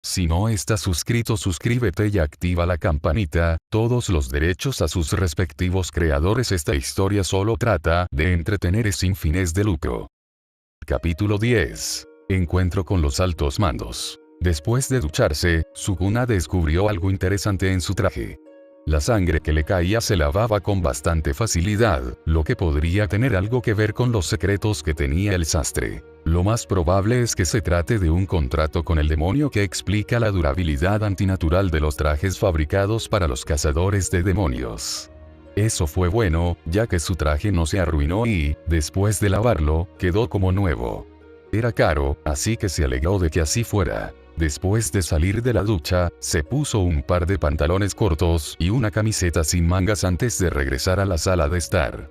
Si no estás suscrito, suscríbete y activa la campanita, todos los derechos a sus respectivos creadores. Esta historia solo trata de entretener y sin fines de lucro. Capítulo 10. Encuentro con los altos mandos. Después de ducharse, Sukuna descubrió algo interesante en su traje. La sangre que le caía se lavaba con bastante facilidad, lo que podría tener algo que ver con los secretos que tenía el sastre. Lo más probable es que se trate de un contrato con el demonio que explica la durabilidad antinatural de los trajes fabricados para los cazadores de demonios. Eso fue bueno, ya que su traje no se arruinó y, después de lavarlo, quedó como nuevo. Era caro, así que se alegró de que así fuera. Después de salir de la ducha, se puso un par de pantalones cortos y una camiseta sin mangas antes de regresar a la sala de estar.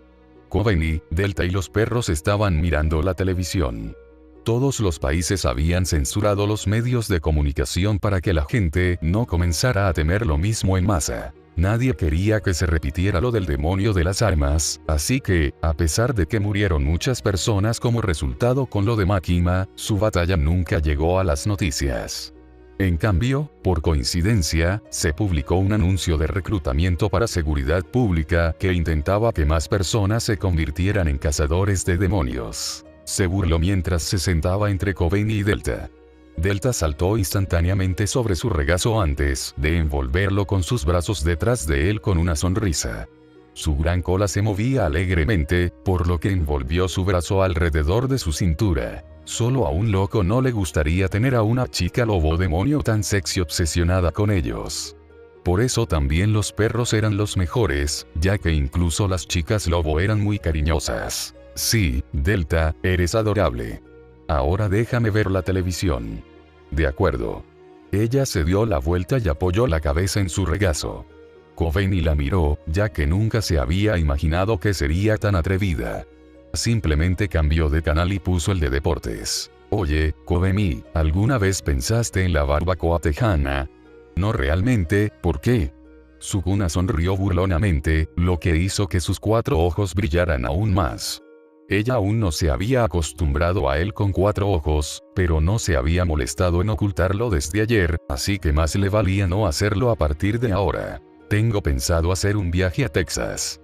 Kobeni, Delta y los perros estaban mirando la televisión. Todos los países habían censurado los medios de comunicación para que la gente no comenzara a temer lo mismo en masa. Nadie quería que se repitiera lo del demonio de las armas, así que, a pesar de que murieron muchas personas como resultado con lo de Makima, su batalla nunca llegó a las noticias. En cambio, por coincidencia, se publicó un anuncio de reclutamiento para seguridad pública que intentaba que más personas se convirtieran en cazadores de demonios. Se burló mientras se sentaba entre Kobeni y Delta. Delta saltó instantáneamente sobre su regazo antes de envolverlo con sus brazos detrás de él con una sonrisa. Su gran cola se movía alegremente, por lo que envolvió su brazo alrededor de su cintura. Solo a un loco no le gustaría tener a una chica lobo demonio tan sexy obsesionada con ellos. Por eso también los perros eran los mejores, ya que incluso las chicas lobo eran muy cariñosas. Sí, Delta, eres adorable. Ahora déjame ver la televisión. De acuerdo. Ella se dio la vuelta y apoyó la cabeza en su regazo. Kobeni la miró, ya que nunca se había imaginado que sería tan atrevida. Simplemente cambió de canal y puso el de deportes. Oye, Kobeni, ¿alguna vez pensaste en la barbacoa tejana? No realmente, ¿por qué? Sukuna sonrió burlonamente, lo que hizo que sus 4 ojos brillaran aún más. Ella aún no se había acostumbrado a él con 4 ojos, pero no se había molestado en ocultarlo desde ayer, así que más le valía no hacerlo a partir de ahora. Tengo pensado hacer un viaje a Texas.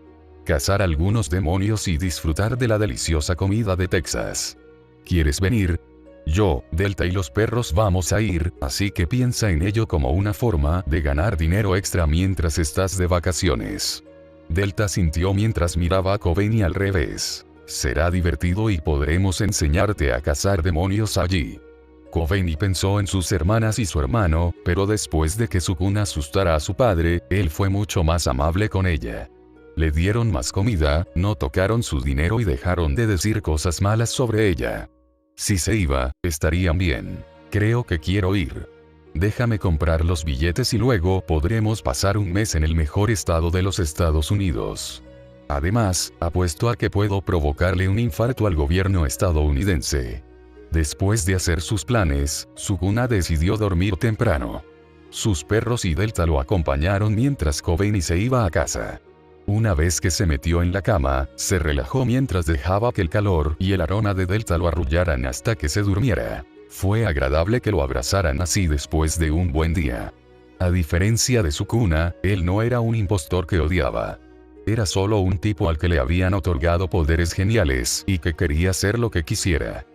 Cazar algunos demonios y disfrutar de la deliciosa comida de Texas. ¿Quieres venir? Yo, Delta y los perros vamos a ir, así que piensa en ello como una forma de ganar dinero extra mientras estás de vacaciones. Delta sintió mientras miraba a Kobeni al revés. Será divertido y podremos enseñarte a cazar demonios allí. Kobeni pensó en sus hermanas y su hermano, pero después de que Sukuna asustara a su padre, él fue mucho más amable con ella. Le dieron más comida, no tocaron su dinero y dejaron de decir cosas malas sobre ella. Si se iba, estarían bien. Creo que quiero ir. Déjame comprar los billetes y luego podremos pasar un mes en el mejor estado de los Estados Unidos. Además, apuesto a que puedo provocarle un infarto al gobierno estadounidense. Después de hacer sus planes, Sukuna decidió dormir temprano. Sus perros y Delta lo acompañaron mientras Kobeni se iba a casa. Una vez que se metió en la cama, se relajó mientras dejaba que el calor y el aroma de Delta lo arrullaran hasta que se durmiera. Fue agradable que lo abrazaran así después de un buen día. A diferencia de Sukuna, él no era un impostor que odiaba. Era solo un tipo al que le habían otorgado poderes geniales y que quería hacer lo que quisiera.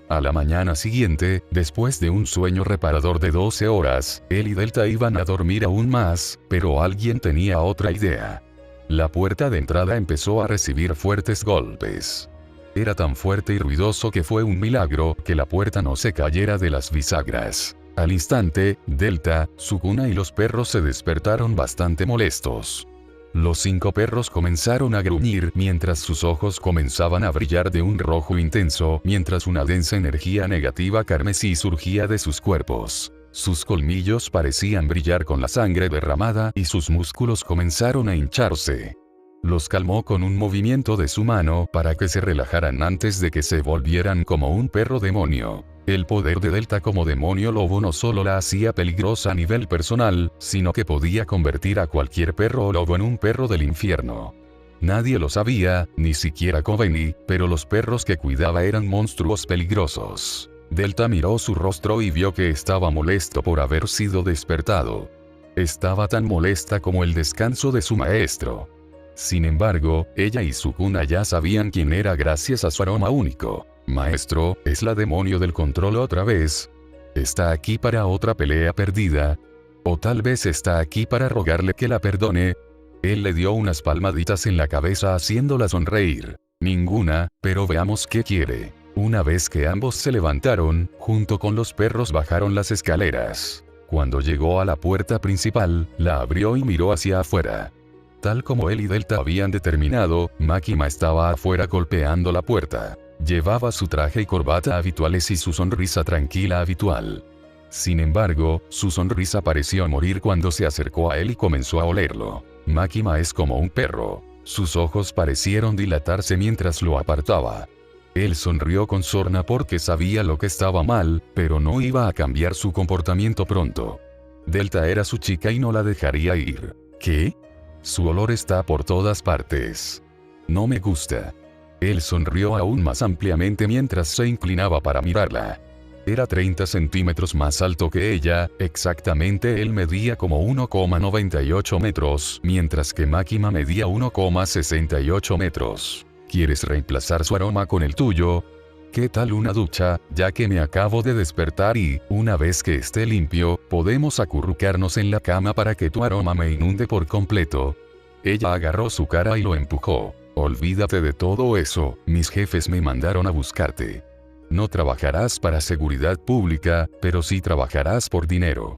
A la mañana siguiente, después de un sueño reparador de 12 horas, él y Delta iban a dormir aún más, pero alguien tenía otra idea. La puerta de entrada empezó a recibir fuertes golpes. Era tan fuerte y ruidoso que fue un milagro que la puerta no se cayera de las bisagras. Al instante, Delta, Sukuna y los perros se despertaron bastante molestos. Los 5 perros comenzaron a gruñir mientras sus ojos comenzaban a brillar de un rojo intenso mientras una densa energía negativa carmesí surgía de sus cuerpos. Sus colmillos parecían brillar con la sangre derramada y sus músculos comenzaron a hincharse. Los calmó con un movimiento de su mano para que se relajaran antes de que se volvieran como un perro demonio. El poder de Delta como demonio lobo no solo la hacía peligrosa a nivel personal, sino que podía convertir a cualquier perro o lobo en un perro del infierno. Nadie lo sabía, ni siquiera Kobeni, pero los perros que cuidaba eran monstruos peligrosos. Delta miró su rostro y vio que estaba molesto por haber sido despertado. Estaba tan molesta como el descanso de su maestro. Sin embargo, ella y Sukuna ya sabían quién era gracias a su aroma único. Maestro, ¿es la demonio del control otra vez? ¿Está aquí para otra pelea perdida? ¿O tal vez está aquí para rogarle que la perdone? Él le dio unas palmaditas en la cabeza haciéndola sonreír. Ninguna, pero veamos qué quiere. Una vez que ambos se levantaron, junto con los perros bajaron las escaleras. Cuando llegó a la puerta principal, la abrió y miró hacia afuera. Tal como él y Delta habían determinado, Makima estaba afuera golpeando la puerta. Llevaba su traje y corbata habituales y su sonrisa tranquila habitual. Sin embargo, su sonrisa pareció morir cuando se acercó a él y comenzó a olerlo. Makima es como un perro. Sus ojos parecieron dilatarse mientras lo apartaba. Él sonrió con sorna porque sabía lo que estaba mal, pero no iba a cambiar su comportamiento pronto. Delta era su chica y no la dejaría ir. ¿Qué? Su olor está por todas partes. No me gusta. Él sonrió aún más ampliamente mientras se inclinaba para mirarla. Era 30 centímetros más alto que ella, exactamente él medía como 1,98 metros, mientras que Makima medía 1,68 metros. ¿Quieres reemplazar su aroma con el tuyo? ¿Qué tal una ducha, ya que me acabo de despertar y, una vez que esté limpio, podemos acurrucarnos en la cama para que tu aroma me inunde por completo? Ella agarró su cara y lo empujó. Olvídate de todo eso, mis jefes me mandaron a buscarte. No trabajarás para seguridad pública, pero sí trabajarás por dinero.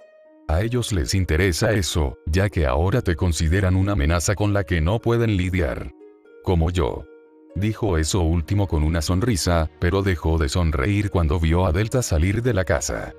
A ellos les interesa eso, ya que ahora te consideran una amenaza con la que no pueden lidiar. Como yo. Dijo eso último con una sonrisa, pero dejó de sonreír cuando vio a Delta salir de la casa.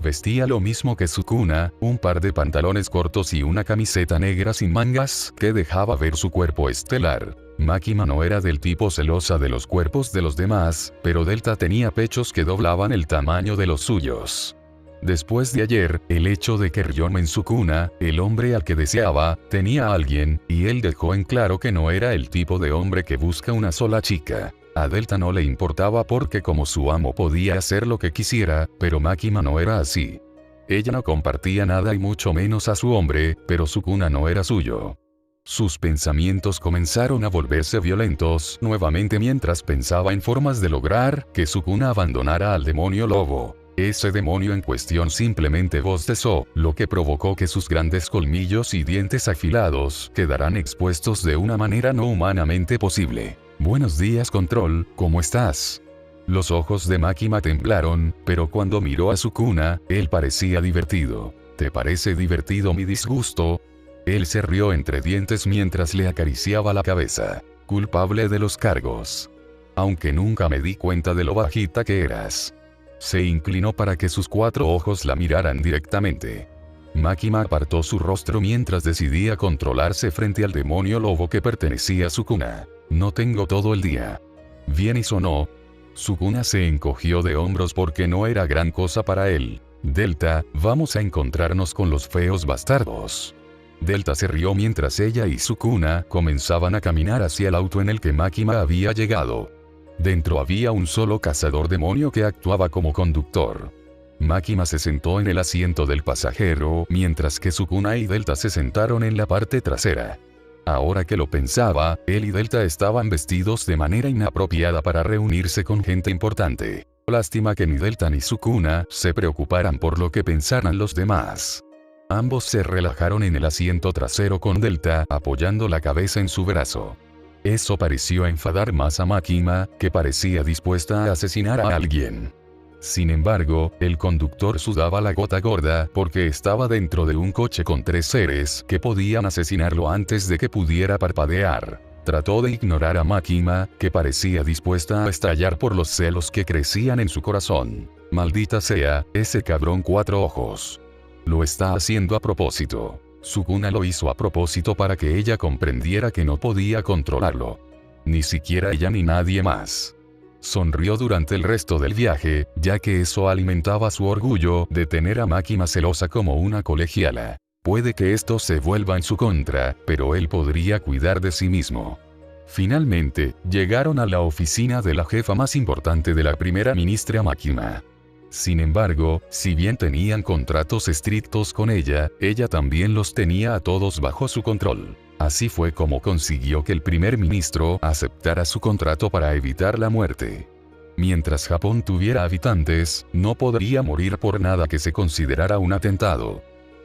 Vestía lo mismo que Sukuna, un par de pantalones cortos y una camiseta negra sin mangas que dejaba ver su cuerpo estelar. Makima no era del tipo celosa de los cuerpos de los demás, pero Delta tenía pechos que doblaban el tamaño de los suyos. Después de ayer, el hecho de que Ryomen Sukuna, el hombre al que deseaba, tenía a alguien, y él dejó en claro que no era el tipo de hombre que busca una sola chica. A Delta no le importaba porque como su amo podía hacer lo que quisiera, pero Makima no era así. Ella no compartía nada y mucho menos a su hombre, pero Sukuna no era suyo. Sus pensamientos comenzaron a volverse violentos nuevamente mientras pensaba en formas de lograr que Sukuna abandonara al demonio lobo. Ese demonio en cuestión simplemente bostezó, lo que provocó que sus grandes colmillos y dientes afilados quedaran expuestos de una manera no humanamente posible. Buenos días, Control, ¿cómo estás? Los ojos de Makima temblaron, pero cuando miró a Sukuna, él parecía divertido. ¿Te parece divertido mi disgusto? Él se rió entre dientes mientras le acariciaba la cabeza. Culpable de los cargos. Aunque nunca me di cuenta de lo bajita que eras. Se inclinó para que sus 4 ojos la miraran directamente. Makima apartó su rostro mientras decidía controlarse frente al demonio lobo que pertenecía a Sukuna. No tengo todo el día. Bien hizo no. Sukuna se encogió de hombros porque no era gran cosa para él. Delta, vamos a encontrarnos con los feos bastardos. Delta se rió mientras ella y Sukuna comenzaban a caminar hacia el auto en el que Makima había llegado. Dentro había un solo cazador demonio que actuaba como conductor. Makima se sentó en el asiento del pasajero, mientras que Sukuna y Delta se sentaron en la parte trasera. Ahora que lo pensaba, él y Delta estaban vestidos de manera inapropiada para reunirse con gente importante. Lástima que ni Delta ni Sukuna se preocuparan por lo que pensaran los demás. Ambos se relajaron en el asiento trasero con Delta apoyando la cabeza en su brazo. Eso pareció enfadar más a Makima, que parecía dispuesta a asesinar a alguien. Sin embargo, el conductor sudaba la gota gorda porque estaba dentro de un coche con 3 seres que podían asesinarlo antes de que pudiera parpadear. Trató de ignorar a Makima, que parecía dispuesta a estallar por los celos que crecían en su corazón. Maldita sea, ese cabrón 4 ojos. Lo está haciendo a propósito. Sukuna lo hizo a propósito para que ella comprendiera que no podía controlarlo. Ni siquiera ella ni nadie más. Sonrió durante el resto del viaje, ya que eso alimentaba su orgullo de tener a Makima celosa como una colegiala. Puede que esto se vuelva en su contra, pero él podría cuidar de sí mismo. Finalmente, llegaron a la oficina de la jefa más importante de la primera ministra Makima. Sin embargo, si bien tenían contratos estrictos con ella también los tenía a todos bajo su control. Así fue como consiguió que el primer ministro aceptara su contrato para evitar la muerte. Mientras Japón tuviera habitantes, no podría morir por nada que se considerara un atentado.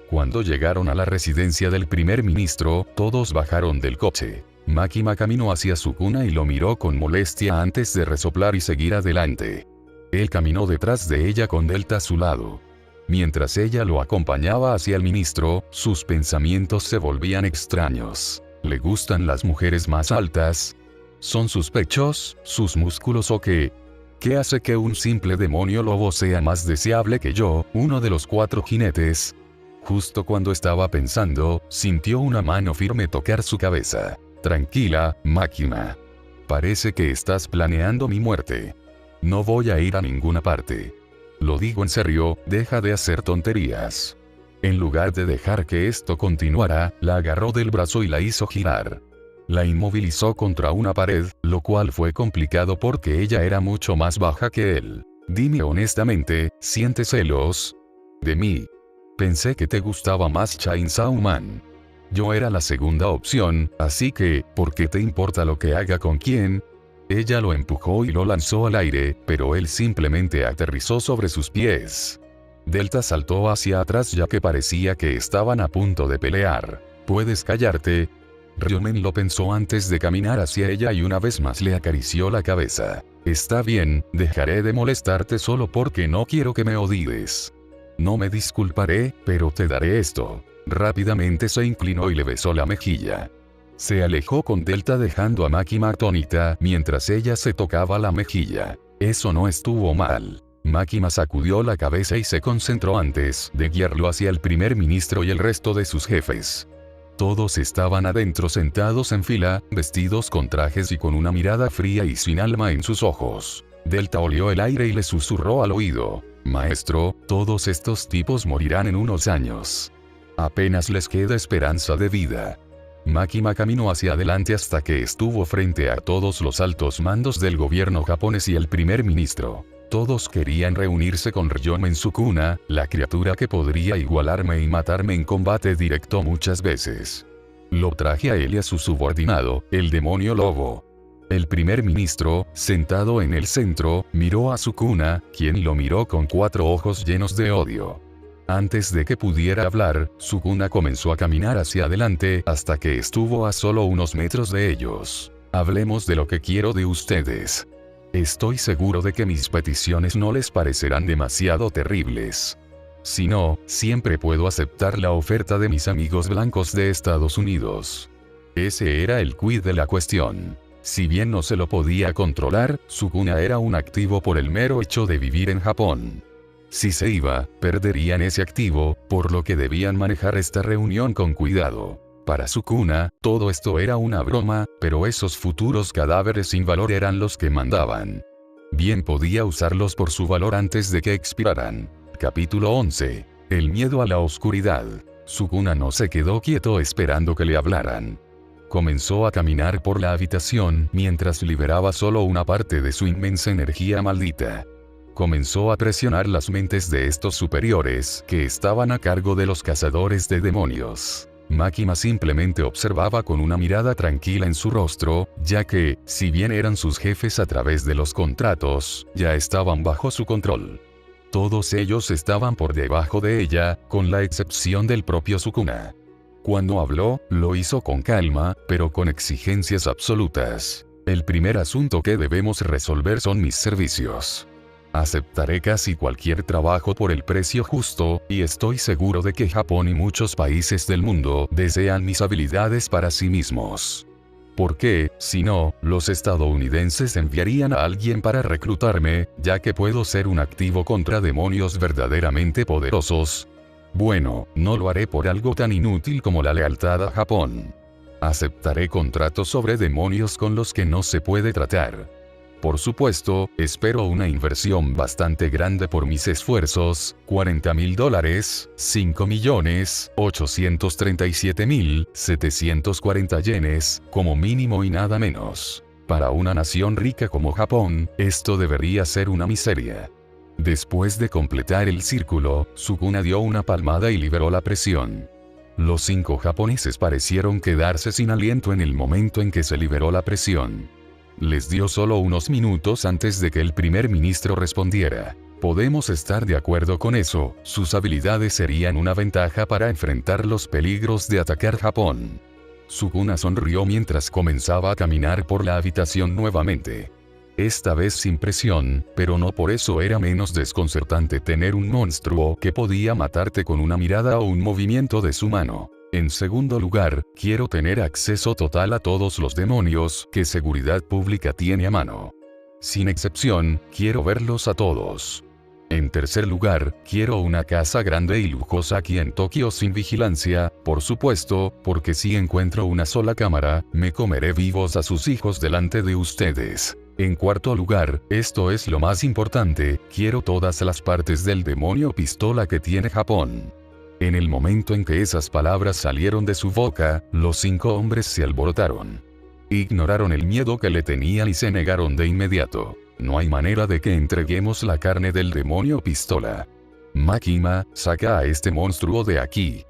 Cuando llegaron a la residencia del primer ministro, todos bajaron del coche. Makima caminó hacia su cuna y lo miró con molestia antes de resoplar y seguir adelante. Él caminó detrás de ella con Delta a su lado. Mientras ella lo acompañaba hacia el ministro, sus pensamientos se volvían extraños. ¿Le gustan las mujeres más altas? ¿Son sus pechos, sus músculos o qué? ¿Qué hace que un simple demonio lobo sea más deseable que yo, uno de los 4 jinetes? Justo cuando estaba pensando, sintió una mano firme tocar su cabeza. Tranquila, Makima. Parece que estás planeando mi muerte. No voy a ir a ninguna parte. Lo digo en serio, deja de hacer tonterías. En lugar de dejar que esto continuara, la agarró del brazo y la hizo girar. La inmovilizó contra una pared, lo cual fue complicado porque ella era mucho más baja que él. Dime honestamente, ¿sientes celos de mí? Pensé que te gustaba más Chainsaw Man. Yo era la segunda opción, así que, ¿por qué te importa lo que haga con quién? Ella lo empujó y lo lanzó al aire, pero él simplemente aterrizó sobre sus pies. Delta saltó hacia atrás ya que parecía que estaban a punto de pelear. ¿Puedes callarte? Ryomen lo pensó antes de caminar hacia ella y una vez más le acarició la cabeza. Está bien, dejaré de molestarte solo porque no quiero que me odies. No me disculparé, pero te daré esto. Rápidamente se inclinó y le besó la mejilla. Se alejó con Delta dejando a Makima atónita mientras ella se tocaba la mejilla. Eso no estuvo mal. Makima sacudió la cabeza y se concentró antes de guiarlo hacia el primer ministro y el resto de sus jefes. Todos estaban adentro sentados en fila, vestidos con trajes y con una mirada fría y sin alma en sus ojos. Delta olió el aire y le susurró al oído. Maestro, todos estos tipos morirán en unos años. Apenas les queda esperanza de vida. Makima caminó hacia adelante hasta que estuvo frente a todos los altos mandos del gobierno japonés y el primer ministro. Todos querían reunirse con Ryomen en su cuna, la criatura que podría igualarme y matarme en combate directo muchas veces. Lo traje a él y a su subordinado, el demonio lobo. El primer ministro, sentado en el centro, miró a Sukuna, quien lo miró con 4 ojos llenos de odio. Antes de que pudiera hablar, Sukuna comenzó a caminar hacia adelante hasta que estuvo a solo unos metros de ellos. Hablemos de lo que quiero de ustedes. Estoy seguro de que mis peticiones no les parecerán demasiado terribles. Si no, siempre puedo aceptar la oferta de mis amigos blancos de Estados Unidos. Ese era el quid de la cuestión. Si bien no se lo podía controlar, Sukuna era un activo por el mero hecho de vivir en Japón. Si se iba, perderían ese activo, por lo que debían manejar esta reunión con cuidado. Para Sukuna, todo esto era una broma, pero esos futuros cadáveres sin valor eran los que mandaban. Bien podía usarlos por su valor antes de que expiraran. Capítulo 11. El miedo a la oscuridad. Sukuna no se quedó quieto esperando que le hablaran. Comenzó a caminar por la habitación mientras liberaba solo una parte de su inmensa energía maldita. Comenzó a presionar las mentes de estos superiores que estaban a cargo de los cazadores de demonios. Makima simplemente observaba con una mirada tranquila en su rostro, ya que, si bien eran sus jefes a través de los contratos, ya estaban bajo su control. Todos ellos estaban por debajo de ella, con la excepción del propio Sukuna. Cuando habló, lo hizo con calma, pero con exigencias absolutas. El primer asunto que debemos resolver son mis servicios. Aceptaré casi cualquier trabajo por el precio justo, y estoy seguro de que Japón y muchos países del mundo desean mis habilidades para sí mismos. ¿Por qué, si no, los estadounidenses enviarían a alguien para reclutarme, ya que puedo ser un activo contra demonios verdaderamente poderosos? Bueno, no lo haré por algo tan inútil como la lealtad a Japón. Aceptaré contratos sobre demonios con los que no se puede tratar. Por supuesto, espero una inversión bastante grande por mis esfuerzos, $40,000, 5,837,740 yenes, como mínimo y nada menos. Para una nación rica como Japón, esto debería ser una miseria. Después de completar el círculo, Sukuna dio una palmada y liberó la presión. Los 5 japoneses parecieron quedarse sin aliento en el momento en que se liberó la presión. Les dio solo unos minutos antes de que el primer ministro respondiera. Podemos estar de acuerdo con eso, sus habilidades serían una ventaja para enfrentar los peligros de atacar Japón. Sukuna sonrió mientras comenzaba a caminar por la habitación nuevamente. Esta vez sin presión, pero no por eso era menos desconcertante tener un monstruo que podía matarte con una mirada o un movimiento de su mano. En segundo lugar, quiero tener acceso total a todos los demonios que Seguridad Pública tiene a mano. Sin excepción, quiero verlos a todos. En tercer lugar, quiero una casa grande y lujosa aquí en Tokio sin vigilancia, por supuesto, porque si encuentro una sola cámara, me comeré vivos a sus hijos delante de ustedes. En cuarto lugar, esto es lo más importante, quiero todas las partes del demonio pistola que tiene Japón. En el momento en que esas palabras salieron de su boca, los 5 hombres se alborotaron. Ignoraron el miedo que le tenían y se negaron de inmediato. No hay manera de que entreguemos la carne del demonio pistola. Makima, saca a este monstruo de aquí.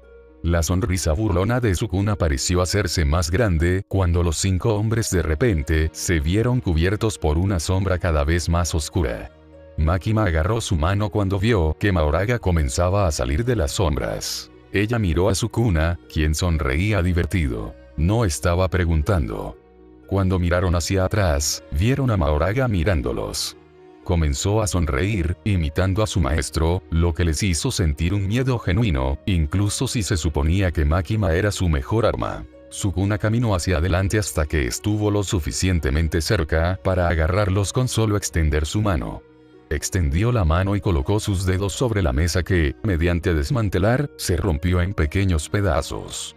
La sonrisa burlona de Sukuna pareció hacerse más grande cuando los 5 hombres de repente se vieron cubiertos por una sombra cada vez más oscura. Makima agarró su mano cuando vio que Mahoraga comenzaba a salir de las sombras. Ella miró a Sukuna, quien sonreía divertido. No estaba preguntando. Cuando miraron hacia atrás, vieron a Mahoraga mirándolos. Comenzó a sonreír, imitando a su maestro, lo que les hizo sentir un miedo genuino, incluso si se suponía que Makima era su mejor arma. Sukuna caminó hacia adelante hasta que estuvo lo suficientemente cerca para agarrarlos con solo extender su mano. Extendió la mano y colocó sus dedos sobre la mesa que, mediante desmantelar, se rompió en pequeños pedazos.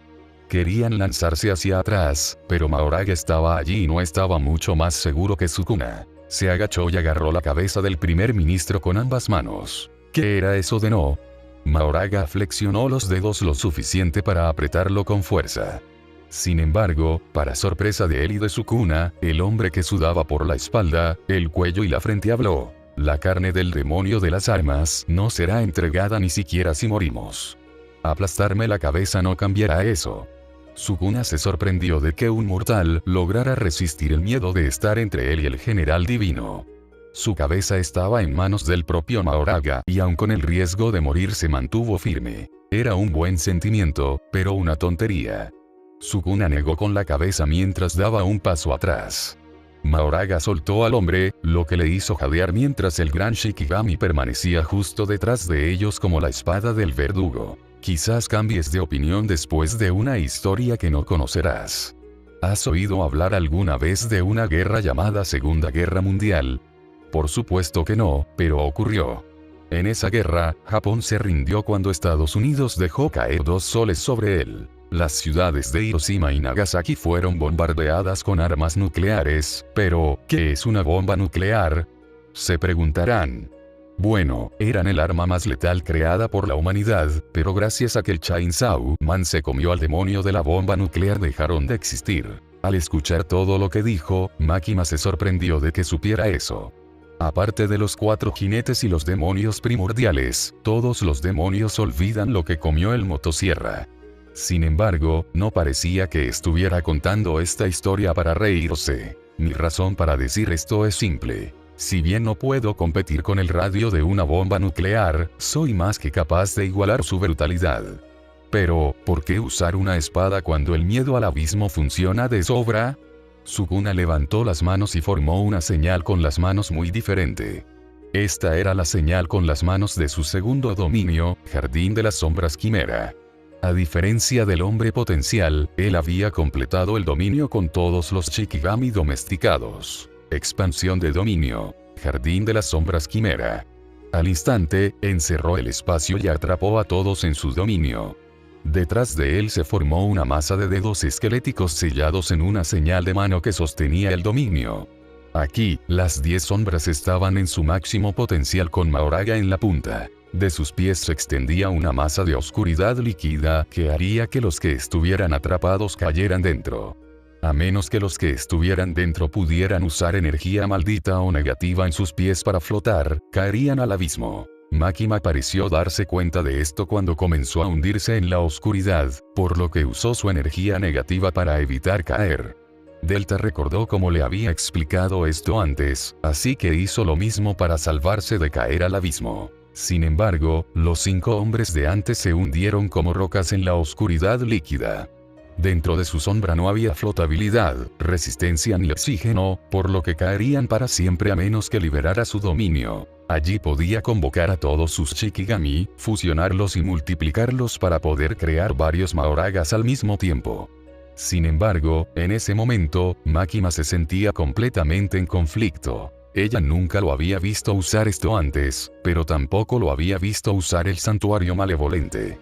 Querían lanzarse hacia atrás, pero Mahoraga estaba allí y no estaba mucho más seguro que Sukuna. Se agachó y agarró la cabeza del primer ministro con ambas manos. ¿Qué era eso de no? Mahoraga flexionó los dedos lo suficiente para apretarlo con fuerza. Sin embargo, para sorpresa de él y de Sukuna, el hombre que sudaba por la espalda, el cuello y la frente habló. La carne del demonio de las armas no será entregada ni siquiera si morimos. Aplastarme la cabeza no cambiará eso. Sukuna se sorprendió de que un mortal lograra resistir el miedo de estar entre él y el general divino. Su cabeza estaba en manos del propio Mahoraga y aun con el riesgo de morir se mantuvo firme. Era un buen sentimiento, pero una tontería. Sukuna negó con la cabeza mientras daba un paso atrás. Mahoraga soltó al hombre, lo que le hizo jadear mientras el gran Shikigami permanecía justo detrás de ellos como la espada del verdugo. Quizás cambies de opinión después de una historia que no conocerás. ¿Has oído hablar alguna vez de una guerra llamada Segunda Guerra Mundial? Por supuesto que no, pero ocurrió. En esa guerra, Japón se rindió cuando Estados Unidos dejó caer 2 soles sobre él. Las ciudades de Hiroshima y Nagasaki fueron bombardeadas con armas nucleares, pero, ¿qué es una bomba nuclear? Se preguntarán. Bueno, eran el arma más letal creada por la humanidad, pero gracias a que el Chainsaw Man se comió al demonio de la bomba nuclear dejaron de existir. Al escuchar todo lo que dijo, Makima se sorprendió de que supiera eso. Aparte de los 4 jinetes y los demonios primordiales, todos los demonios olvidan lo que comió el motosierra. Sin embargo, no parecía que estuviera contando esta historia para reírse. Mi razón para decir esto es simple. Si bien no puedo competir con el radio de una bomba nuclear, soy más que capaz de igualar su brutalidad. Pero, ¿por qué usar una espada cuando el miedo al abismo funciona de sobra? Sukuna levantó las manos y formó una señal con las manos muy diferente. Esta era la señal con las manos de su segundo dominio, Jardín de las Sombras Quimera. A diferencia del hombre potencial, él había completado el dominio con todos los Shikigami domesticados. Expansión de dominio. Jardín de las Sombras Quimera. Al instante, encerró el espacio y atrapó a todos en su dominio. Detrás de él se formó una masa de dedos esqueléticos sellados en una señal de mano que sostenía el dominio. Aquí, las 10 sombras estaban en su máximo potencial con Mahoraga en la punta. De sus pies se extendía una masa de oscuridad líquida que haría que los que estuvieran atrapados cayeran dentro. A menos que los que estuvieran dentro pudieran usar energía maldita o negativa en sus pies para flotar, caerían al abismo. Makima pareció darse cuenta de esto cuando comenzó a hundirse en la oscuridad, por lo que usó su energía negativa para evitar caer. Delta recordó cómo le había explicado esto antes, así que hizo lo mismo para salvarse de caer al abismo. Sin embargo, los 5 hombres de antes se hundieron como rocas en la oscuridad líquida. Dentro de su sombra no había flotabilidad, resistencia ni oxígeno, por lo que caerían para siempre a menos que liberara su dominio. Allí podía convocar a todos sus Shikigami, fusionarlos y multiplicarlos para poder crear varios Mahoragas al mismo tiempo. Sin embargo, en ese momento, Makima se sentía completamente en conflicto. Ella nunca lo había visto usar esto antes, pero tampoco lo había visto usar el santuario malevolente.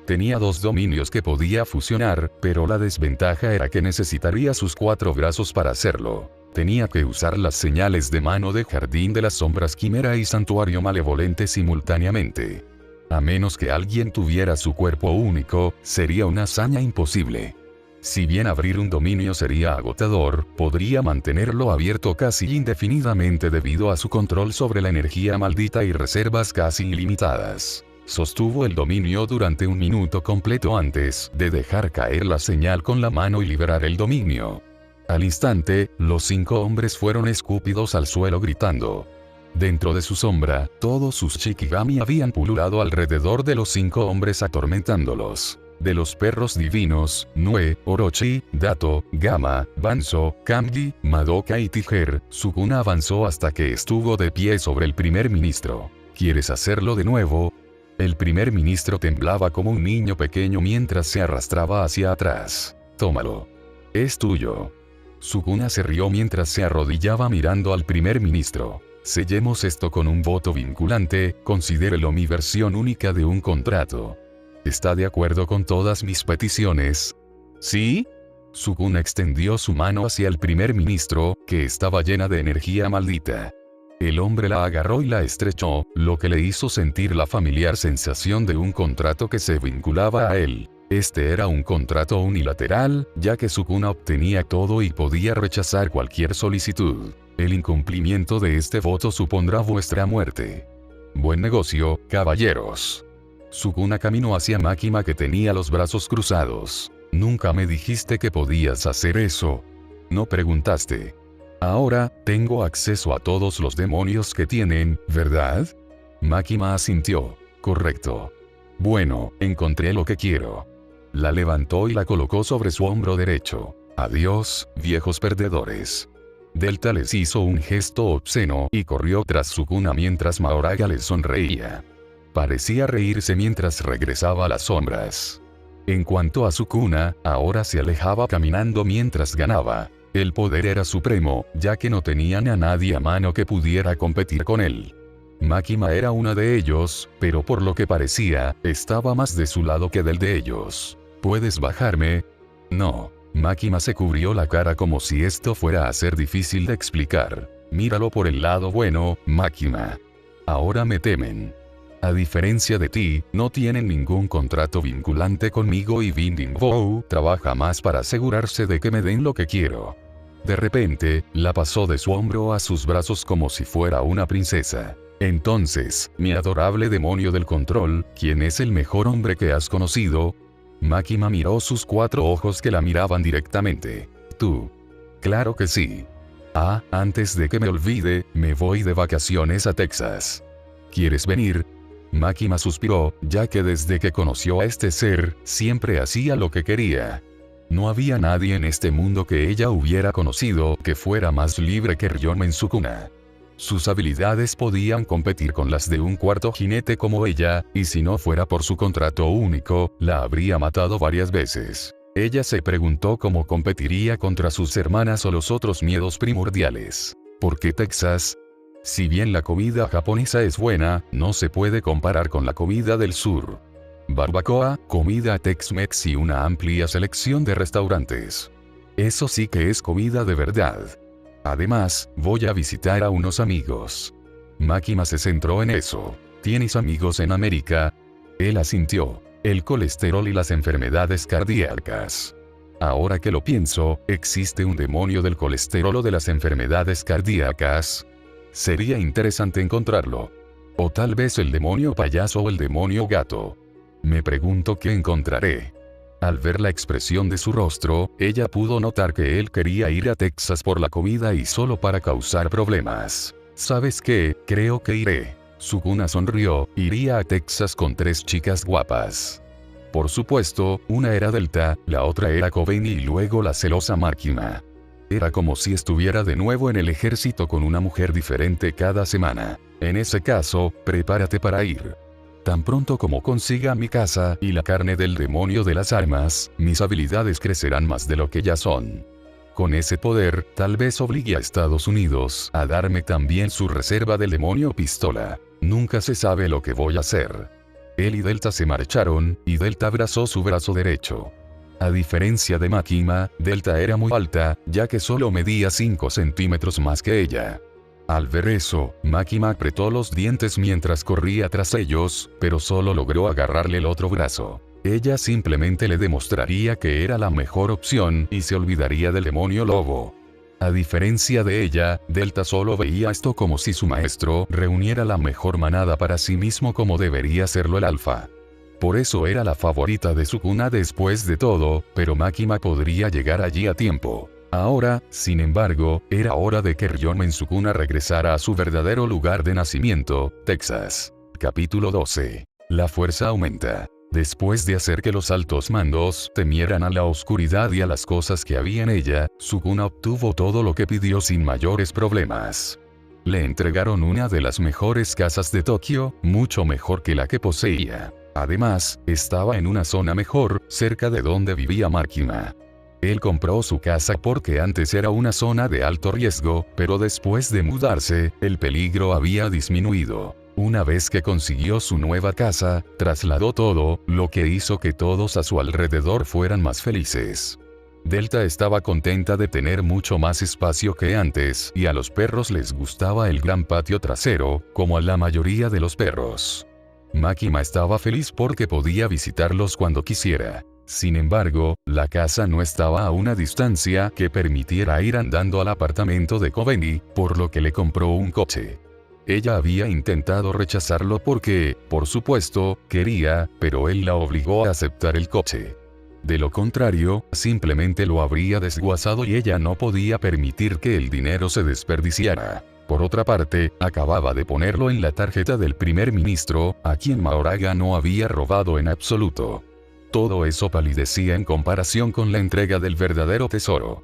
Tenía 2 dominios que podía fusionar, pero la desventaja era que necesitaría sus 4 brazos para hacerlo. Tenía que usar las señales de mano de Jardín de las Sombras Quimera y Santuario Malevolente simultáneamente. A menos que alguien tuviera su cuerpo único, sería una hazaña imposible. Si bien abrir un dominio sería agotador, podría mantenerlo abierto casi indefinidamente debido a su control sobre la energía maldita y reservas casi ilimitadas. Sostuvo el dominio durante 1 minuto completo antes de dejar caer la señal con la mano y liberar el dominio. Al instante, los 5 hombres fueron escupidos al suelo gritando. Dentro de su sombra, todos sus Shikigami habían pululado alrededor de los 5 hombres atormentándolos. De los perros divinos, Nue, Orochi, Dato, Gama, Banzo, Kamji, Madoka y Tiger, Sukuna avanzó hasta que estuvo de pie sobre el primer ministro. ¿Quieres hacerlo de nuevo? El primer ministro temblaba como un niño pequeño mientras se arrastraba hacia atrás. Tómalo. Es tuyo. Sukuna se rió mientras se arrodillaba mirando al primer ministro. Sellemos esto con un voto vinculante, considérelo mi versión única de un contrato. ¿Está de acuerdo con todas mis peticiones? ¿Sí? Sukuna extendió su mano hacia el primer ministro, que estaba llena de energía maldita. El hombre la agarró y la estrechó, lo que le hizo sentir la familiar sensación de un contrato que se vinculaba a él. Este era un contrato unilateral, ya que Sukuna obtenía todo y podía rechazar cualquier solicitud. El incumplimiento de este voto supondrá vuestra muerte. Buen negocio, caballeros. Sukuna caminó hacia Makima que tenía los brazos cruzados. Nunca me dijiste que podías hacer eso. No preguntaste. Ahora, tengo acceso a todos los demonios que tienen, ¿verdad? Makima asintió. Correcto. Bueno, encontré lo que quiero. La levantó y la colocó sobre su hombro derecho. Adiós, viejos perdedores. Delta les hizo un gesto obsceno y corrió tras Sukuna mientras Mahoraga les sonreía. Parecía reírse mientras regresaba a las sombras. En cuanto a Sukuna, ahora se alejaba caminando mientras ganaba. El poder era supremo, ya que no tenían a nadie a mano que pudiera competir con él. Makima era uno de ellos, pero por lo que parecía, estaba más de su lado que del de ellos. ¿Puedes bajarme? No. Makima se cubrió la cara como si esto fuera a ser difícil de explicar. Míralo por el lado bueno, Makima. Ahora me temen. A diferencia de ti, no tienen ningún contrato vinculante conmigo y Binding Bow trabaja más para asegurarse de que me den lo que quiero. De repente, la pasó de su hombro a sus brazos como si fuera una princesa. Entonces, mi adorable demonio del control, ¿quién es el mejor hombre que has conocido? Makima miró sus 4 ojos que la miraban directamente. Tú. Claro que sí. Ah, antes de que me olvide, me voy de vacaciones a Texas. ¿Quieres venir? Makima suspiró, ya que desde que conoció a este ser, siempre hacía lo que quería. No había nadie en este mundo que ella hubiera conocido que fuera más libre que Ryomen Sukuna. Sus habilidades podían competir con las de un cuarto jinete como ella, y si no fuera por su contrato único, la habría matado varias veces. Ella se preguntó cómo competiría contra sus hermanas o los otros miedos primordiales. ¿Por qué Texas? Si bien la comida japonesa es buena, no se puede comparar con la comida del sur. Barbacoa, comida Tex-Mex y una amplia selección de restaurantes. Eso sí que es comida de verdad. Además, voy a visitar a unos amigos. Makima se centró en eso. ¿Tienes amigos en América? Él asintió. El colesterol y las enfermedades cardíacas. Ahora que lo pienso, ¿existe un demonio del colesterol o de las enfermedades cardíacas? Sería interesante encontrarlo. O tal vez el demonio payaso o el demonio gato. Me pregunto qué encontraré. Al ver la expresión de su rostro, ella pudo notar que él quería ir a Texas por la comida y solo para causar problemas. ¿Sabes qué? Creo que iré. Sukuna sonrió, iría a Texas con 3 chicas guapas. Por supuesto, una era Delta, la otra era Kobeni y luego la celosa Makima. Era como si estuviera de nuevo en el ejército con una mujer diferente cada semana. En ese caso, prepárate para ir. Tan pronto como consiga mi casa y la carne del demonio de las armas, mis habilidades crecerán más de lo que ya son. Con ese poder, tal vez obligue a Estados Unidos a darme también su reserva del demonio pistola. Nunca se sabe lo que voy a hacer. Él y Delta se marcharon, y Delta abrazó su brazo derecho. A diferencia de Makima, Delta era muy alta, ya que solo medía 5 centímetros más que ella. Al ver eso, Makima apretó los dientes mientras corría tras ellos, pero solo logró agarrarle el otro brazo. Ella simplemente le demostraría que era la mejor opción y se olvidaría del demonio lobo. A diferencia de ella, Delta solo veía esto como si su maestro reuniera la mejor manada para sí mismo como debería serlo el alfa. Por eso era la favorita de Sukuna después de todo, pero Makima podría llegar allí a tiempo. Ahora, sin embargo, era hora de que Ryomen Sukuna regresara a su verdadero lugar de nacimiento, Texas. Capítulo 12. La fuerza aumenta. Después de hacer que los altos mandos temieran a la oscuridad y a las cosas que había en ella, Sukuna obtuvo todo lo que pidió sin mayores problemas. Le entregaron una de las mejores casas de Tokio, mucho mejor que la que poseía. Además, estaba en una zona mejor, cerca de donde vivía Makima. Él compró su casa porque antes era una zona de alto riesgo, pero después de mudarse, el peligro había disminuido. Una vez que consiguió su nueva casa, trasladó todo, lo que hizo que todos a su alrededor fueran más felices. Delta estaba contenta de tener mucho más espacio que antes, y a los perros les gustaba el gran patio trasero, como a la mayoría de los perros. Makima estaba feliz porque podía visitarlos cuando quisiera. Sin embargo, la casa no estaba a una distancia que permitiera ir andando al apartamento de Kobeni, por lo que le compró un coche. Ella había intentado rechazarlo porque, por supuesto, quería, pero él la obligó a aceptar el coche. De lo contrario, simplemente lo habría desguazado y ella no podía permitir que el dinero se desperdiciara. Por otra parte, acababa de ponerlo en la tarjeta del primer ministro, a quien Mahoraga no había robado en absoluto. Todo eso palidecía en comparación con la entrega del verdadero tesoro.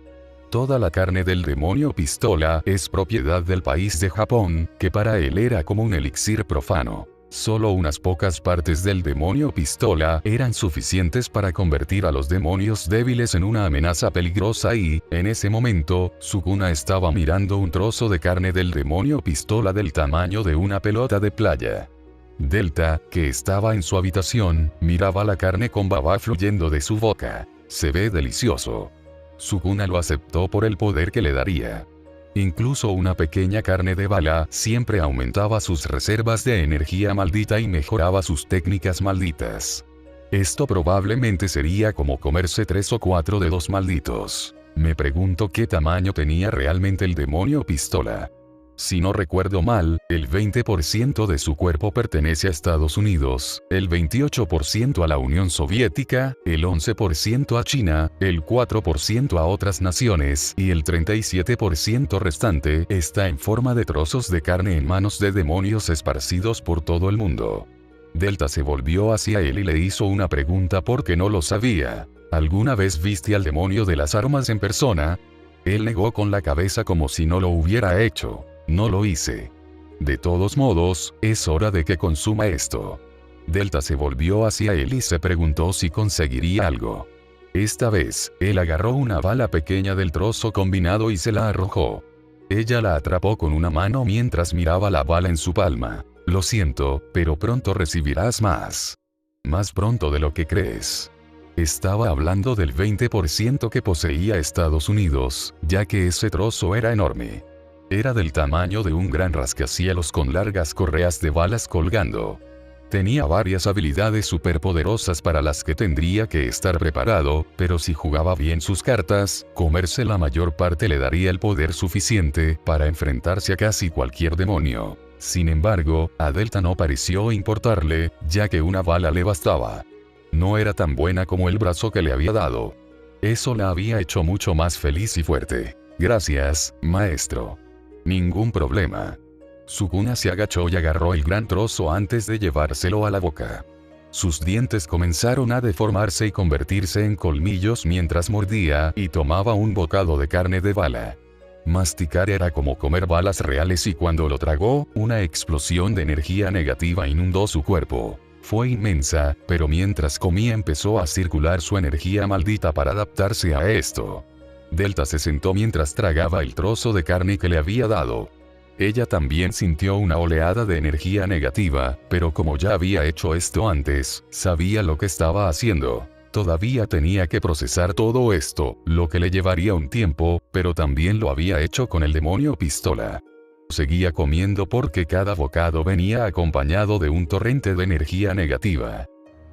Toda la carne del demonio pistola es propiedad del país de Japón, que para él era como un elixir profano. Solo unas pocas partes del demonio pistola eran suficientes para convertir a los demonios débiles en una amenaza peligrosa y, en ese momento, Sukuna estaba mirando un trozo de carne del demonio pistola del tamaño de una pelota de playa. Delta, que estaba en su habitación, miraba la carne con baba fluyendo de su boca. Se ve delicioso. Sukuna lo aceptó por el poder que le daría. Incluso una pequeña carne de bala siempre aumentaba sus reservas de energía maldita y mejoraba sus técnicas malditas. Esto probablemente sería como comerse 3 o 4 dedos malditos. Me pregunto qué tamaño tenía realmente el demonio pistola. Si no recuerdo mal, el 20% de su cuerpo pertenece a Estados Unidos, el 28% a la Unión Soviética, el 11% a China, el 4% a otras naciones y el 37% restante está en forma de trozos de carne en manos de demonios esparcidos por todo el mundo. Delta se volvió hacia él y le hizo una pregunta porque no lo sabía. ¿Alguna vez viste al demonio de las armas en persona? Él negó con la cabeza como si no lo hubiera hecho. No lo hice. De todos modos, es hora de que consuma esto. Delta se volvió hacia él y se preguntó si conseguiría algo. Esta vez, él agarró una bala pequeña del trozo combinado y se la arrojó. Ella la atrapó con una mano mientras miraba la bala en su palma. Lo siento, pero pronto recibirás más. Más pronto de lo que crees. Estaba hablando del 20% que poseía Estados Unidos, ya que ese trozo era enorme. Era del tamaño de un gran rascacielos con largas correas de balas colgando. Tenía varias habilidades superpoderosas para las que tendría que estar preparado, pero si jugaba bien sus cartas, comerse la mayor parte le daría el poder suficiente para enfrentarse a casi cualquier demonio. Sin embargo, a Delta no pareció importarle, ya que una bala le bastaba. No era tan buena como el brazo que le había dado. Eso la había hecho mucho más feliz y fuerte. Gracias, maestro. Ningún problema. Sukuna se agachó y agarró el gran trozo antes de llevárselo a la boca. Sus dientes comenzaron a deformarse y convertirse en colmillos mientras mordía y tomaba un bocado de carne de bala. Masticar era como comer balas reales y cuando lo tragó, una explosión de energía negativa inundó su cuerpo. Fue inmensa, pero mientras comía empezó a circular su energía maldita para adaptarse a esto. Delta se sentó mientras tragaba el trozo de carne que le había dado. Ella también sintió una oleada de energía negativa, pero como ya había hecho esto antes, sabía lo que estaba haciendo. Todavía tenía que procesar todo esto, lo que le llevaría un tiempo, pero también lo había hecho con el demonio pistola. Seguía comiendo porque cada bocado venía acompañado de un torrente de energía negativa.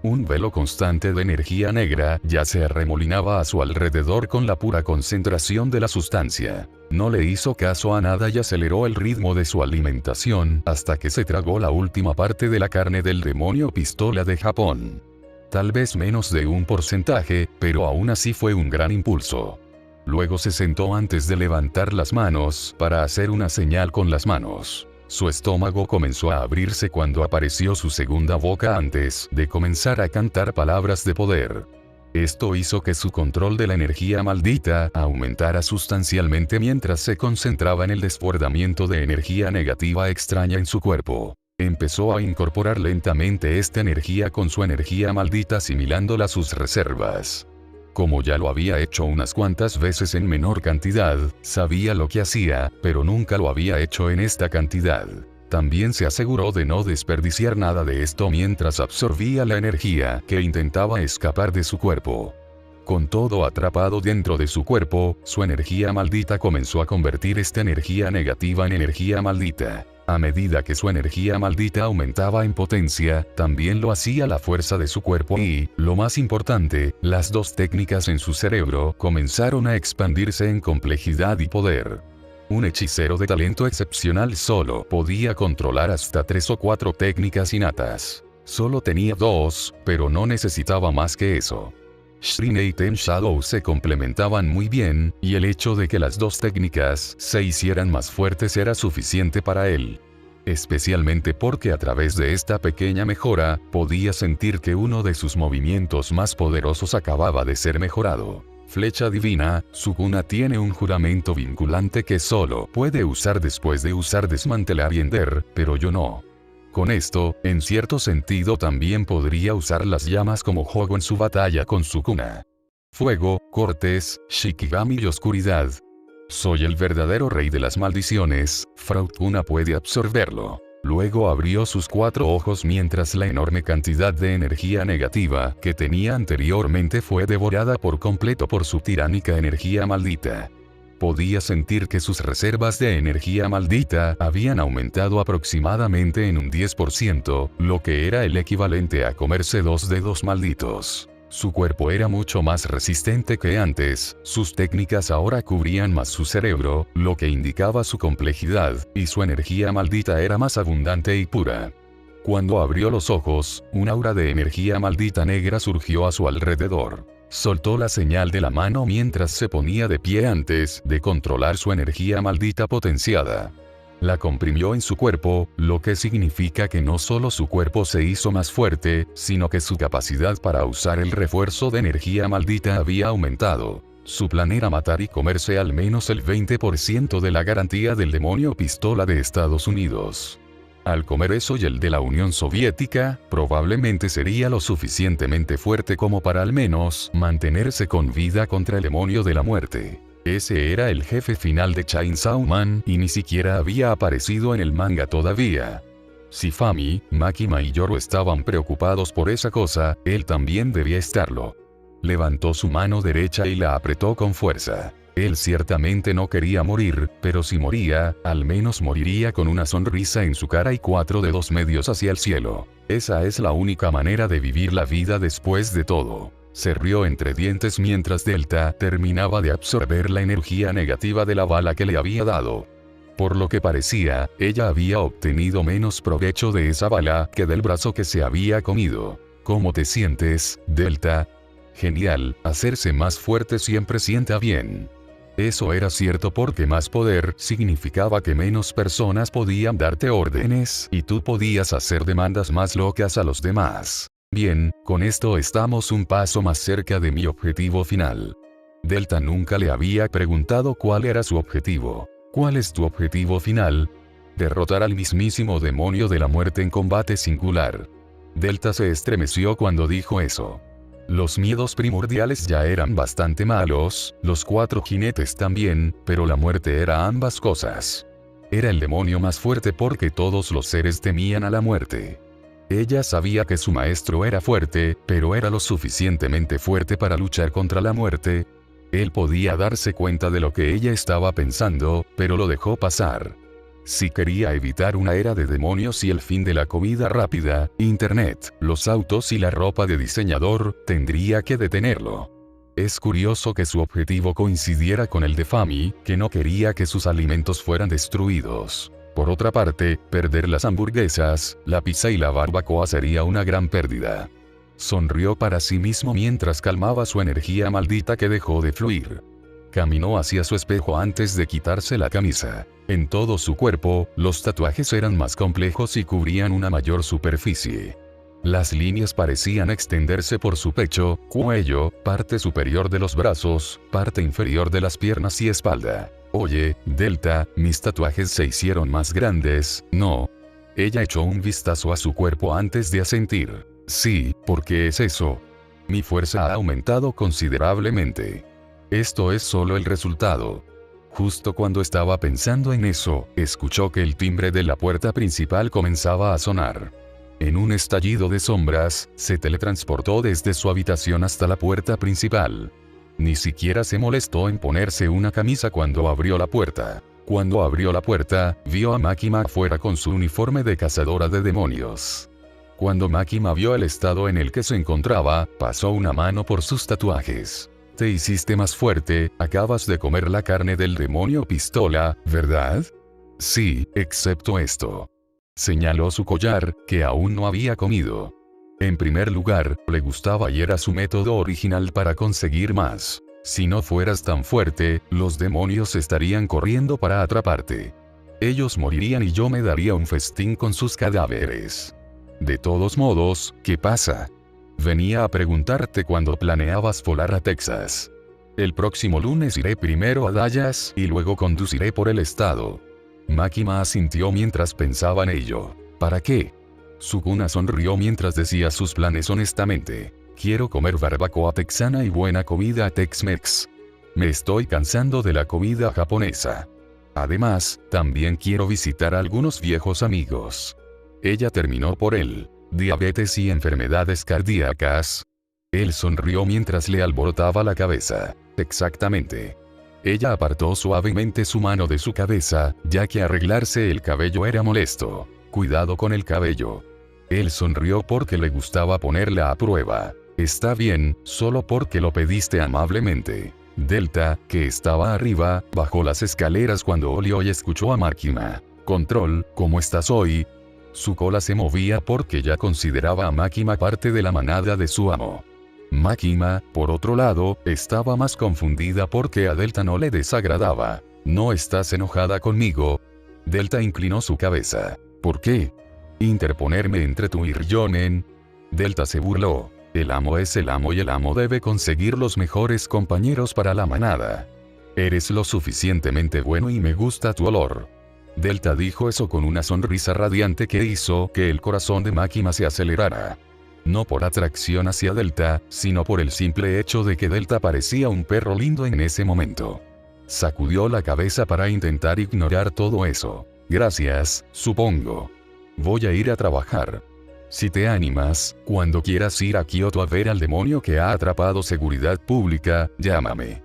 Un velo constante de energía negra ya se arremolinaba a su alrededor con la pura concentración de la sustancia. No le hizo caso a nada y aceleró el ritmo de su alimentación hasta que se tragó la última parte de la carne del demonio pistola de Japón. Tal vez menos de un porcentaje, pero aún así fue un gran impulso. Luego se sentó antes de levantar las manos para hacer una señal con las manos. Su estómago comenzó a abrirse cuando apareció su segunda boca antes de comenzar a cantar palabras de poder. Esto hizo que su control de la energía maldita aumentara sustancialmente mientras se concentraba en el desbordamiento de energía negativa extraña en su cuerpo. Empezó a incorporar lentamente esta energía con su energía maldita asimilándola a sus reservas. Como ya lo había hecho unas cuantas veces en menor cantidad, sabía lo que hacía, pero nunca lo había hecho en esta cantidad. También se aseguró de no desperdiciar nada de esto mientras absorbía la energía que intentaba escapar de su cuerpo. Con todo atrapado dentro de su cuerpo, su energía maldita comenzó a convertir esta energía negativa en energía maldita. A medida que su energía maldita aumentaba en potencia, también lo hacía la fuerza de su cuerpo y, lo más importante, las dos técnicas en su cerebro comenzaron a expandirse en complejidad y poder. Un hechicero de talento excepcional solo podía controlar hasta 3 o 4 técnicas innatas. Solo tenía 2, pero no necesitaba más que eso. Shrine y Ten Shadow se complementaban muy bien, y el hecho de que las dos técnicas se hicieran más fuertes era suficiente para él. Especialmente porque a través de esta pequeña mejora, podía sentir que uno de sus movimientos más poderosos acababa de ser mejorado. Flecha divina, Sukuna tiene un juramento vinculante que solo puede usar después de usar desmantelar y ender, pero yo no. Con esto, en cierto sentido también podría usar las llamas como juego en su batalla con Sukuna. Fuego, cortes, Shikigami y oscuridad. Soy el verdadero rey de las maldiciones, Sukuna puede absorberlo. Luego abrió sus 4 ojos mientras la enorme cantidad de energía negativa que tenía anteriormente fue devorada por completo por su tiránica energía maldita. Podía sentir que sus reservas de energía maldita habían aumentado aproximadamente en un 10%, lo que era el equivalente a comerse 2 dedos malditos. Su cuerpo era mucho más resistente que antes, sus técnicas ahora cubrían más su cerebro, lo que indicaba su complejidad, y su energía maldita era más abundante y pura. Cuando abrió los ojos, un aura de energía maldita negra surgió a su alrededor. Soltó la señal de la mano mientras se ponía de pie antes de controlar su energía maldita potenciada. La comprimió en su cuerpo, lo que significa que no solo su cuerpo se hizo más fuerte, sino que su capacidad para usar el refuerzo de energía maldita había aumentado. Su plan era matar y comerse al menos el 20% de la garantía del demonio pistola de Estados Unidos. Al comer eso y el de la Unión Soviética, probablemente sería lo suficientemente fuerte como para al menos mantenerse con vida contra el demonio de la muerte. Ese era el jefe final de Chainsaw Man y ni siquiera había aparecido en el manga todavía. Si Fami, Makima y Yoro estaban preocupados por esa cosa, él también debía estarlo. Levantó su mano derecha y la apretó con fuerza. Él ciertamente no quería morir, pero si moría, al menos moriría con una sonrisa en su cara y 4 dedos medios hacia el cielo. Esa es la única manera de vivir la vida después de todo. Se rió entre dientes mientras Delta terminaba de absorber la energía negativa de la bala que le había dado. Por lo que parecía, ella había obtenido menos provecho de esa bala que del brazo que se había comido. ¿Cómo te sientes, Delta? Genial, hacerse más fuerte siempre sienta bien. Eso era cierto porque más poder significaba que menos personas podían darte órdenes y tú podías hacer demandas más locas a los demás. Bien, con esto estamos un paso más cerca de mi objetivo final. Delta nunca le había preguntado cuál era su objetivo. ¿Cuál es tu objetivo final? Derrotar al mismísimo demonio de la muerte en combate singular. Delta se estremeció cuando dijo eso. Los miedos primordiales ya eran bastante malos, los 4 jinetes también, pero la muerte era ambas cosas. Era el demonio más fuerte porque todos los seres temían a la muerte. Ella sabía que su maestro era fuerte, pero era lo suficientemente fuerte para luchar contra la muerte. Él podía darse cuenta de lo que ella estaba pensando, pero lo dejó pasar. Si quería evitar una era de demonios y el fin de la comida rápida, internet, los autos y la ropa de diseñador, tendría que detenerlo. Es curioso que su objetivo coincidiera con el de Fami, que no quería que sus alimentos fueran destruidos. Por otra parte, perder las hamburguesas, la pizza y la barbacoa sería una gran pérdida. Sonrió para sí mismo mientras calmaba su energía maldita que dejó de fluir. Caminó hacia su espejo antes de quitarse la camisa. En todo su cuerpo, los tatuajes eran más complejos y cubrían una mayor superficie. Las líneas parecían extenderse por su pecho, cuello, parte superior de los brazos, parte inferior de las piernas y espalda. Oye, Delta, mis tatuajes se hicieron más grandes, ¿no? Ella echó un vistazo a su cuerpo antes de asentir. Sí, ¿por qué es eso? Mi fuerza ha aumentado considerablemente. Esto es solo el resultado. Justo cuando estaba pensando en eso, escuchó que el timbre de la puerta principal comenzaba a sonar. En un estallido de sombras, se teletransportó desde su habitación hasta la puerta principal. Ni siquiera se molestó en ponerse una camisa cuando abrió la puerta. Cuando abrió la puerta, vio a Makima afuera con su uniforme de cazadora de demonios. Cuando Makima vio el estado en el que se encontraba, pasó una mano por sus tatuajes. Te hiciste más fuerte, acabas de comer la carne del demonio pistola, ¿verdad? Sí, excepto esto. Señaló su collar, que aún no había comido. En primer lugar, le gustaba y era su método original para conseguir más. Si no fueras tan fuerte, los demonios estarían corriendo para atraparte. Ellos morirían y yo me daría un festín con sus cadáveres. De todos modos, ¿qué pasa? Venía a preguntarte cuando planeabas volar a Texas. El próximo lunes iré primero a Dallas y luego conduciré por el estado. Makima asintió mientras pensaba en ello. ¿Para qué? Sukuna sonrió mientras decía sus planes honestamente. Quiero comer barbacoa texana y buena comida Tex-Mex. Me estoy cansando de la comida japonesa. Además, también quiero visitar a algunos viejos amigos. Ella terminó por él. Diabetes y enfermedades cardíacas. Él sonrió mientras le alborotaba la cabeza. Exactamente. Ella apartó suavemente su mano de su cabeza, ya que arreglarse el cabello era molesto. Cuidado con el cabello. Él sonrió porque le gustaba ponerla a prueba. Está bien, solo porque lo pediste amablemente. Delta, que estaba arriba, bajó las escaleras cuando olió y escuchó a Makima. Control, ¿cómo estás hoy? Su cola se movía porque ya consideraba a Makima parte de la manada de su amo. Makima, por otro lado, estaba más confundida porque a Delta no le desagradaba. ¿No estás enojada conmigo? Delta inclinó su cabeza. ¿Por qué? ¿Interponerme entre tú y Ryonen? Delta se burló. El amo es el amo y el amo debe conseguir los mejores compañeros para la manada. Eres lo suficientemente bueno y me gusta tu olor. Delta dijo eso con una sonrisa radiante que hizo que el corazón de Makima se acelerara. No por atracción hacia Delta, sino por el simple hecho de que Delta parecía un perro lindo en ese momento. Sacudió la cabeza para intentar ignorar todo eso. Gracias, supongo. Voy a ir a trabajar. Si te animas, cuando quieras ir a Kioto a ver al demonio que ha atrapado seguridad pública, llámame.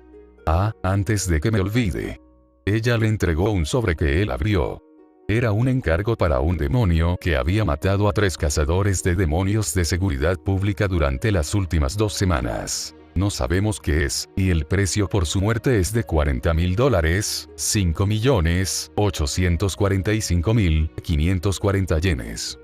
Ah, antes de que me olvide. Ella le entregó un sobre que él abrió. Era un encargo para un demonio que había matado a 3 cazadores de demonios de seguridad pública durante las últimas 2 semanas. No sabemos qué es, y el precio por su muerte es de $40,000, 5,845,540 yenes.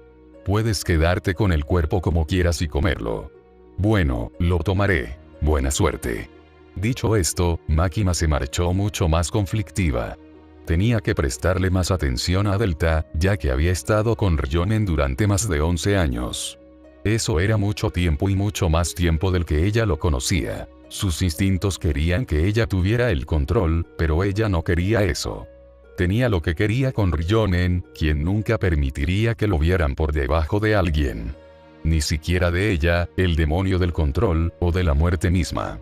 Puedes quedarte con el cuerpo como quieras y comerlo. Bueno, lo tomaré. Buena suerte. Dicho esto, Makima se marchó mucho más conflictiva. Tenía que prestarle más atención a Delta, ya que había estado con Ryonen durante más de 11 años. Eso era mucho tiempo y mucho más tiempo del que ella lo conocía. Sus instintos querían que ella tuviera el control, pero ella no quería eso. Tenía lo que quería con Ryonen, quien nunca permitiría que lo vieran por debajo de alguien. Ni siquiera de ella, el demonio del control, o de la muerte misma.